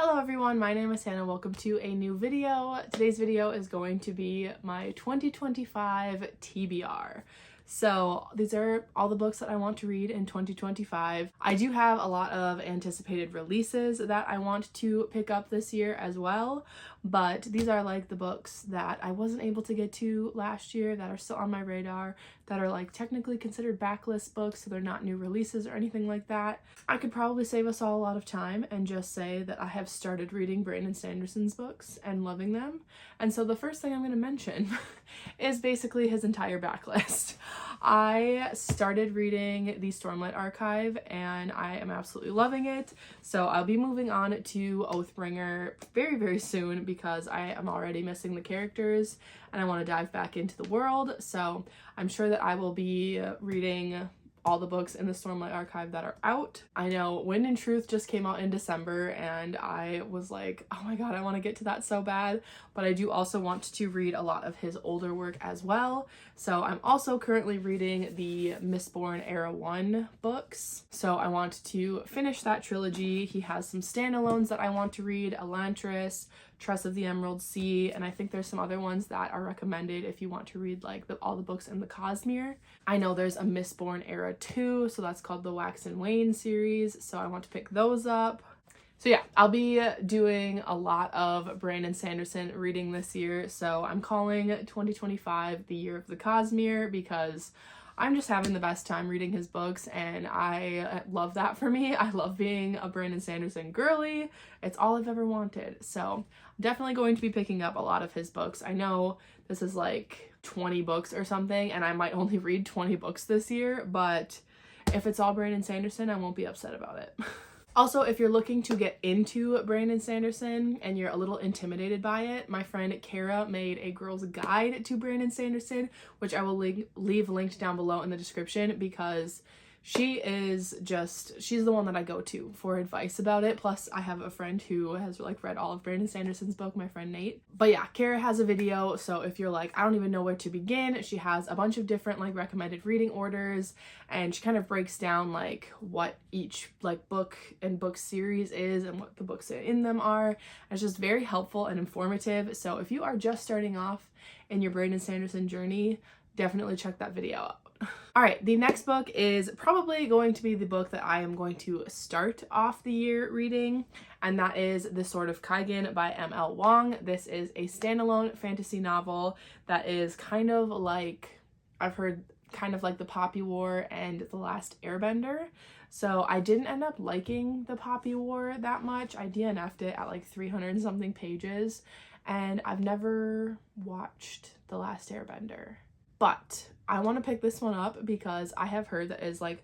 Hello everyone, my name is Hannah. Welcome to a new video. Today's video is going to be my 2025 TBR. So these are all the books that I want to read in 2025. I do have a lot of anticipated releases that I want to pick up this year as well, but these are like the books that I wasn't able to get to last year that are still on my radar, that are like technically considered backlist books, so they're not new releases or anything like that. I could probably save us all a lot of time and just say that I have started reading Brandon Sanderson's books and loving them. And so the first thing I'm going to mention is basically his entire backlist. I started reading the Stormlight Archive and I am absolutely loving it. So I'll be moving on to Oathbringer very soon because I am already missing the characters and I want to dive back into the world. So I'm sure that I will be reading all the books in the Stormlight Archive that are out. I know Wind and Truth just came out in December and I was like, oh my god, I want to get to that so bad, but I do also want to read a lot of his older work as well. So I'm also currently reading the Mistborn Era 1 books, so I want to finish that trilogy. He has some standalones that I want to read, Elantris, Tress of the Emerald Sea, and I think there's some other ones that are recommended if you want to read like all the books in the cosmere. I know there's a Mistborn Era 2, so that's called the Wax and Wane series, so I want to pick those up. So yeah, I'll be doing a lot of Brandon Sanderson reading this year, so I'm calling 2025 the year of the cosmere because I'm just having the best time reading his books and I love that for me. I love being a Brandon Sanderson girly. It's all I've ever wanted. So I'm definitely going to be picking up a lot of his books. I know this is like 20 books or something and I might only read 20 books this year, but if it's all Brandon Sanderson, I won't be upset about it. Also, if you're looking to get into Brandon Sanderson and you're a little intimidated by it, my friend Kara made a girl's guide to Brandon Sanderson, which I will leave linked down below in the description because she's the one that I go to for advice about it. Plus, I have a friend who has like read all of Brandon Sanderson's book, my friend Nate. But yeah, Kara has a video, so if you're like, I don't even know where to begin, she has a bunch of different like recommended reading orders, and she kind of breaks down like what each like book and book series is and what the books in them are. It's just very helpful and informative. So if you are just starting off in your Brandon Sanderson journey, definitely check that video out. All right, the next book is probably going to be the book that I am going to start off the year reading, and that is The Sword of Kaigen by M.L. Wong. This is a standalone fantasy novel that is kind of like, I've heard, kind of like The Poppy War and The Last Airbender. So I didn't end up liking The Poppy War that much. I DNF'd it at like 300 and something pages, and I've never watched The Last Airbender. But I want to pick this one up because I have heard that it is like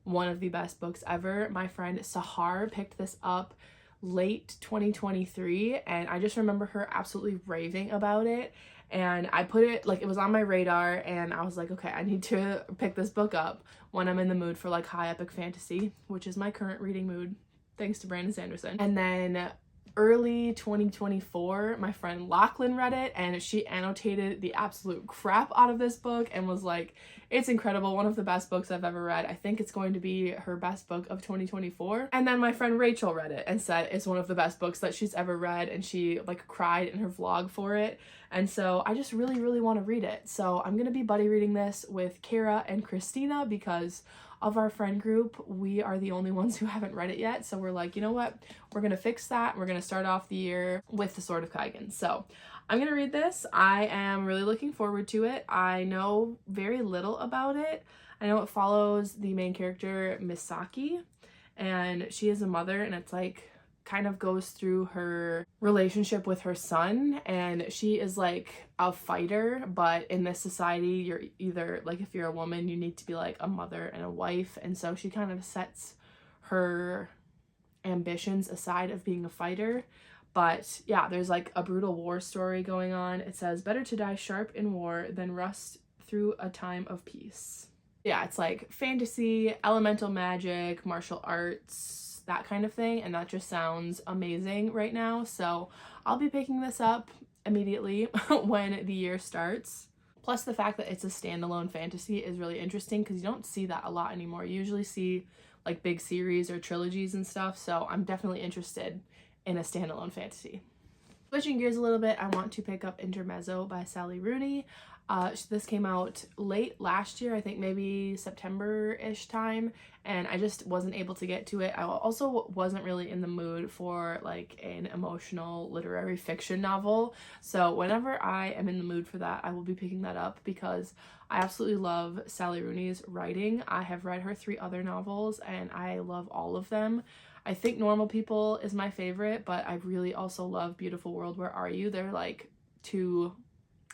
one of the best books ever. My friend Sahar picked this up late 2023 and I just remember her absolutely raving about it, and I put it like, it was on my radar and I was like, okay, I need to pick this book up when I'm in the mood for like high epic fantasy, which is my current reading mood thanks to Brandon Sanderson. And then early 2024, my friend Lachlan read it and she annotated the absolute crap out of this book and was like, it's incredible, one of the best books I've ever read. I think it's going to be her best book of 2024. And then my friend Rachel read it and said it's one of the best books that she's ever read, and she like cried in her vlog for it. And so I just really want to read it. So I'm gonna be buddy reading this with Kara and Christina because of our friend group, we are the only ones who haven't read it yet. So we're like, you know what? We're gonna fix that. We're gonna start off the year with The Sword of Kaigen. So I'm gonna read this. I am really looking forward to it. I know very little about it. I know it follows the main character, Misaki, and she is a mother, and it's like kind of goes through her relationship with her son, and she is like a fighter, but in this society you're either like, if you're a woman you need to be like a mother and a wife, and so she kind of sets her ambitions aside of being a fighter. But yeah, there's like a brutal war story going on. It says, better to die sharp in war than rust through a time of peace. Yeah, it's like fantasy, elemental magic, martial arts, that kind of thing, and that just sounds amazing right now. So I'll be picking this up immediately when the year starts. Plus the fact that it's a standalone fantasy is really interesting because you don't see that a lot anymore. You usually see like big series or trilogies and stuff, so I'm definitely interested in a standalone fantasy. Switching gears a little bit, I want to pick up Intermezzo by Sally Rooney. This came out late last year, I think maybe September-ish time, and I just wasn't able to get to it. I also wasn't really in the mood for like an emotional literary fiction novel, so whenever I am in the mood for that, I will be picking that up because I absolutely love Sally Rooney's writing. I have read her 3 other novels and I love all of them. I think Normal People is my favorite, but I really also love Beautiful World, Where Are You? They're like 2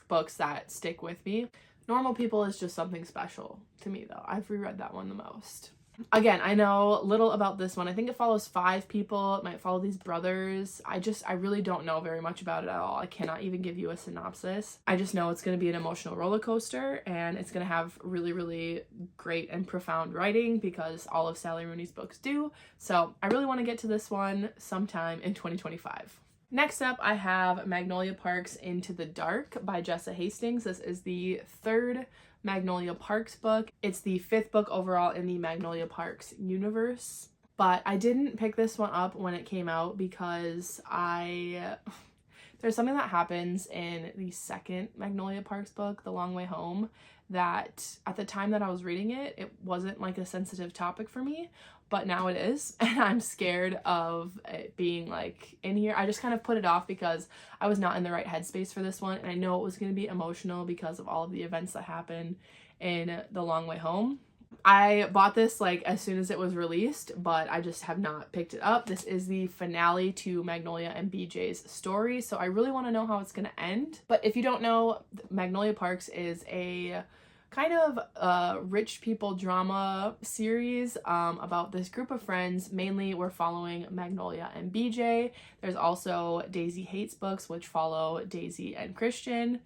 books that stick with me. Normal People is just something special to me though. I've reread that one the most. Again, I know little about this one. I think it follows 5 people. It might follow these brothers. I really don't know very much about it at all. I cannot even give you a synopsis. I just know it's going to be an emotional roller coaster and it's going to have really, really great and profound writing because all of Sally Rooney's books do. So I really want to get to this one sometime in 2025. Next up, I have Magnolia Parks Into the Dark by Jessa Hastings. This is the 3rd Magnolia Parks book. It's the 5th book overall in the Magnolia Parks universe. But I didn't pick this one up when it came out because there's something that happens in the 2nd Magnolia Parks book, The Long Way Home, that at the time that I was reading it, it wasn't like a sensitive topic for me, but now it is, and I'm scared of it being like in here. I just kind of put it off because I was not in the right headspace for this one, and I know it was going to be emotional because of all of the events that happen in The Long Way Home. I bought this like as soon as it was released, but I just have not picked it up. This is the finale to Magnolia and BJ's story, so I really want to know how it's going to end. But if you don't know, Magnolia Parks is a kind of rich people drama series about this group of friends. Mainly we're following Magnolia and BJ. There's also Daisy Hates books, which follow Daisy and Christian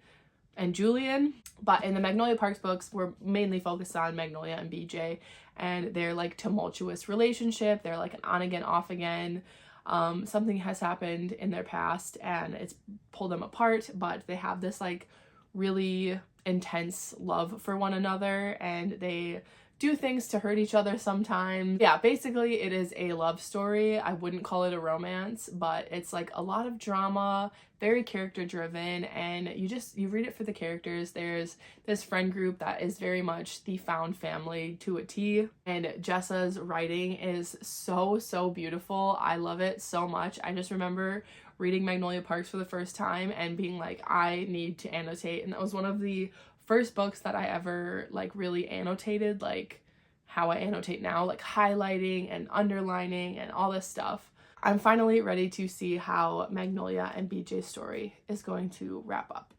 and Julian. But in the Magnolia Parks books, we're mainly focused on Magnolia and BJ and their like tumultuous relationship. They're like an on again, off again. Something has happened in their past and it's pulled them apart, but they have this like really intense love for one another and they do things to hurt each other sometimes. Yeah, basically it is a love story. I wouldn't call it a romance, but it's like a lot of drama, very character driven, and you read it for the characters. There's this friend group that is very much the found family to a T, and Jessa's writing is so beautiful. I love it so much. I just remember reading Magnolia Parks for the first time and being like, I need to annotate, and that was one of the first books that I ever like really annotated, like how I annotate now, like highlighting and underlining and all this stuff. I'm finally ready to see how Magnolia and BJ's story is going to wrap up.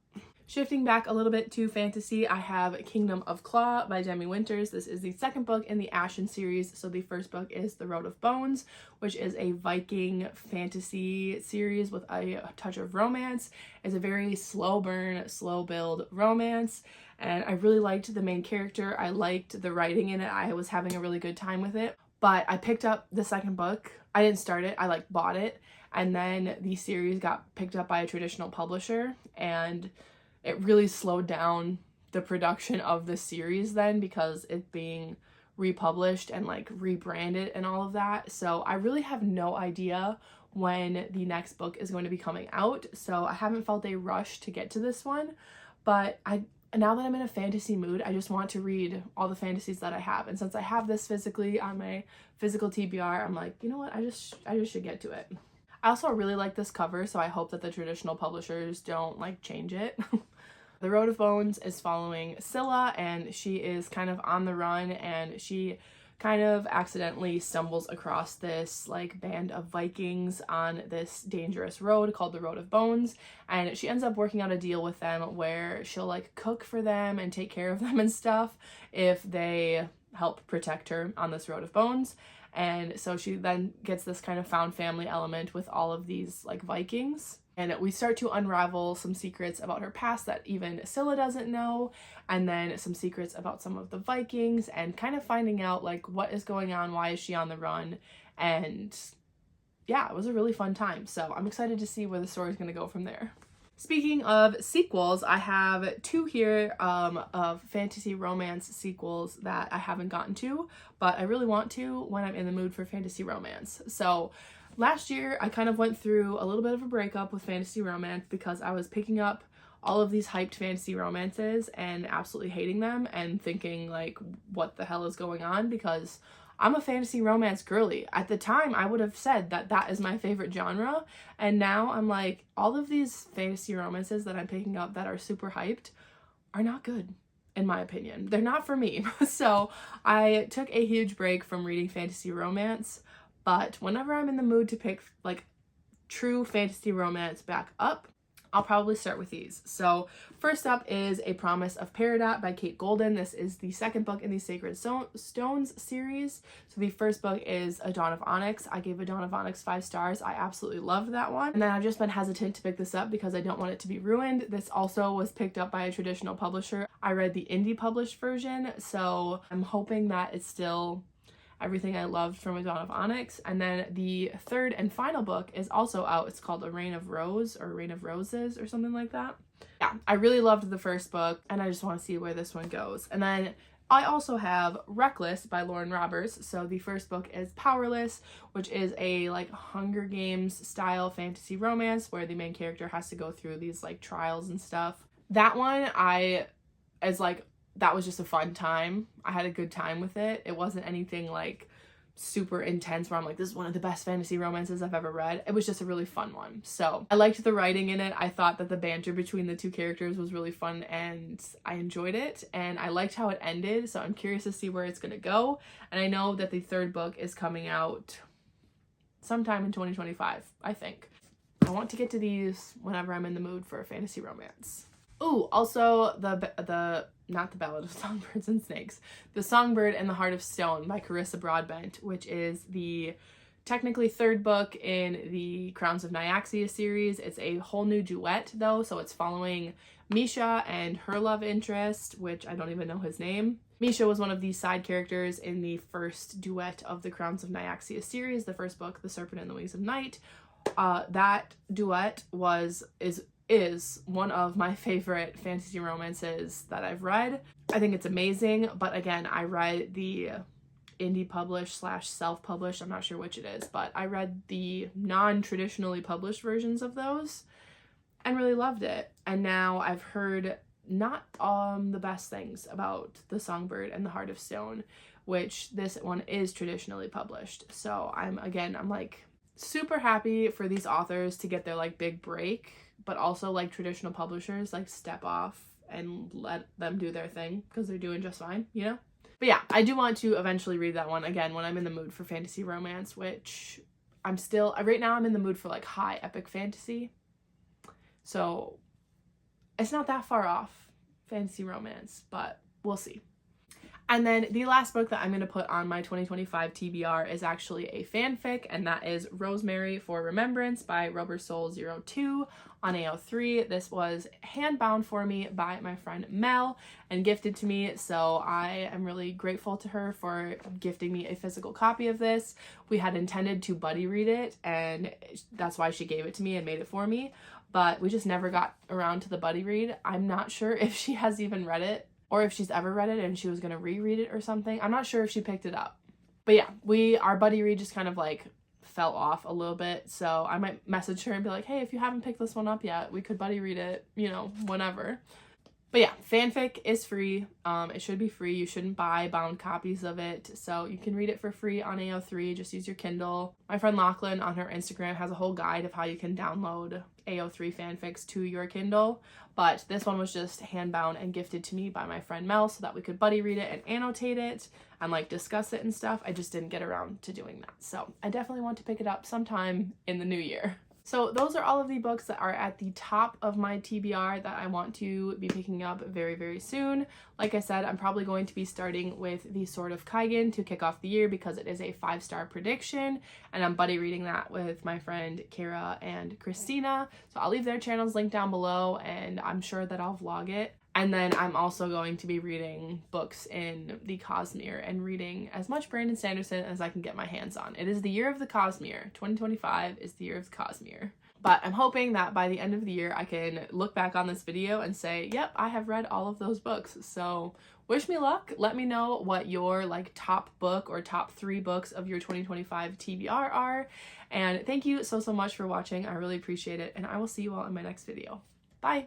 Shifting back a little bit to fantasy, I have Kingdom of Claw by Demi Winters. This is the 2nd book in the Ashen series. So the 1st book is The Road of Bones, which is a Viking fantasy series with a touch of romance. It's a very slow burn, slow build romance. And I really liked the main character. I liked the writing in it. I was having a really good time with it. But I picked up the 2nd book. I didn't start it. I like bought it. And then the series got picked up by a traditional publisher, and it really slowed down the production of the series then because it's being republished and like rebranded and all of that. So I really have no idea when the next book is going to be coming out. So I haven't felt a rush to get to this one, but now that I'm in a fantasy mood, I just want to read all the fantasies that I have. And since I have this physically on my physical TBR, I'm like, you know what? I just should get to it. I also really like this cover, so I hope that the traditional publishers don't like change it. The Road of Bones is following Scylla, and she is kind of on the run, and she kind of accidentally stumbles across this like band of Vikings on this dangerous road called the Road of Bones, and she ends up working out a deal with them where she'll like cook for them and take care of them and stuff if they help protect her on this Road of Bones. And so she then gets this kind of found family element with all of these like Vikings. And we start to unravel some secrets about her past that even Scylla doesn't know, and then some secrets about some of the Vikings, and kind of finding out like what is going on, why is she on the run, and yeah, it was a really fun time. So I'm excited to see where the story is going to go from there. Speaking of sequels, I have 2 here of fantasy romance sequels that I haven't gotten to, but I really want to when I'm in the mood for fantasy romance. So Last year, I kind of went through a little bit of a breakup with fantasy romance because I was picking up all of these hyped fantasy romances and absolutely hating them and thinking like, what the hell is going on? Because I'm a fantasy romance girly. At the time, I would have said that that is my favorite genre. And now I'm like, all of these fantasy romances that I'm picking up that are super hyped are not good, in my opinion. They're not for me. So I took a huge break from reading fantasy romance. But whenever I'm in the mood to pick like true fantasy romance back up, I'll probably start with these. So first up is A Promise of Peridot by Kate Golden. This is the second book in the Sacred Stones series. So the first book is A Dawn of Onyx. I gave A Dawn of Onyx 5 stars. I absolutely loved that one. And then I've just been hesitant to pick this up because I don't want it to be ruined. This also was picked up by a traditional publisher. I read the indie published version, so I'm hoping that it's still everything I loved from A Dawn of Onyx. And then the third and final book is also out. It's called A Reign of Rose or Reign of Roses or something like that. Yeah, I really loved the first book and I just want to see where this one goes. And then I also have Reckless by Lauren Roberts. So the first book is Powerless, which is a like Hunger Games style fantasy romance where the main character has to go through these like trials and stuff. That one that was just a fun time. I had a good time with it. It wasn't anything like super intense where I'm like, this is one of the best fantasy romances I've ever read. It was just a really fun one. So I liked the writing in it. I thought that the banter between the two characters was really fun and I enjoyed it. And I liked how it ended. So I'm curious to see where it's going to go. And I know that the third book is coming out sometime in 2025, I think. I want to get to these whenever I'm in the mood for a fantasy romance. Ooh, also not the Ballad of Songbirds and Snakes, The Songbird and the Heart of Stone by Carissa Broadbent, which is the technically third book in the Crowns of Nyaxia series. It's a whole new duet though, so it's following Misha and her love interest, which I don't even know his name. Misha was one of the side characters in the first duet of the Crowns of Nyaxia series, the first book, The Serpent and the Wings of Night. That duet is one of my favorite fantasy romances that I've read. I think it's amazing, but again, I read the indie published / self-published, I'm not sure which it is, but I read the non-traditionally published versions of those and really loved it. And now I've heard not the best things about The Songbird and the Heart of Stone, which this one is traditionally published. So I'm like super happy for these authors to get their like big break, but also like traditional publishers like step off and let them do their thing because they're doing just fine, you know? But yeah, I do want to eventually read that one again when I'm in the mood for fantasy romance, which right now I'm in the mood for like high epic fantasy. So it's not that far off fantasy romance, but we'll see. And then the last book that I'm going to put on my 2025 TBR is actually a fanfic, and that is Rosemary for Remembrance by Rubber Soul 02 on AO3. This was hand-bound for me by my friend Mel and gifted to me, so I am really grateful to her for gifting me a physical copy of this. We had intended to buddy read it, and that's why she gave it to me and made it for me, but we just never got around to the buddy read. I'm not sure if she has even read it, or if she's ever read it and she was going to reread it or something. I'm not sure if she picked it up. But yeah, our buddy read just kind of like fell off a little bit. So I might message her and be like, hey, if you haven't picked this one up yet, we could buddy read it, you know, whenever. But yeah, fanfic is free. It should be free. You shouldn't buy bound copies of it. So you can read it for free on AO3. Just use your Kindle. My friend Lachlan on her Instagram has a whole guide of how you can download AO3 fanfics to your Kindle. But this one was just hand-bound and gifted to me by my friend Mel so that we could buddy read it and annotate it and like discuss it and stuff. I just didn't get around to doing that. So I definitely want to pick it up sometime in the new year. So those are all of the books that are at the top of my TBR that I want to be picking up very, very soon. Like I said, I'm probably going to be starting with The Sword of Kaigen to kick off the year because it is a 5-star prediction, and I'm buddy reading that with my friend Kara and Christina. So I'll leave their channels linked down below, and I'm sure that I'll vlog it. And then I'm also going to be reading books in the cosmere and reading as much Brandon Sanderson as I can get my hands on. It is the year of the cosmere. 2025 is the year of the cosmere. But I'm hoping that by the end of the year, I can look back on this video and say, yep, I have read all of those books. So wish me luck. Let me know what your like top book or top 3 books of your 2025 TBR are. And thank you so much for watching. I really appreciate it, and I will see you all in my next video. Bye!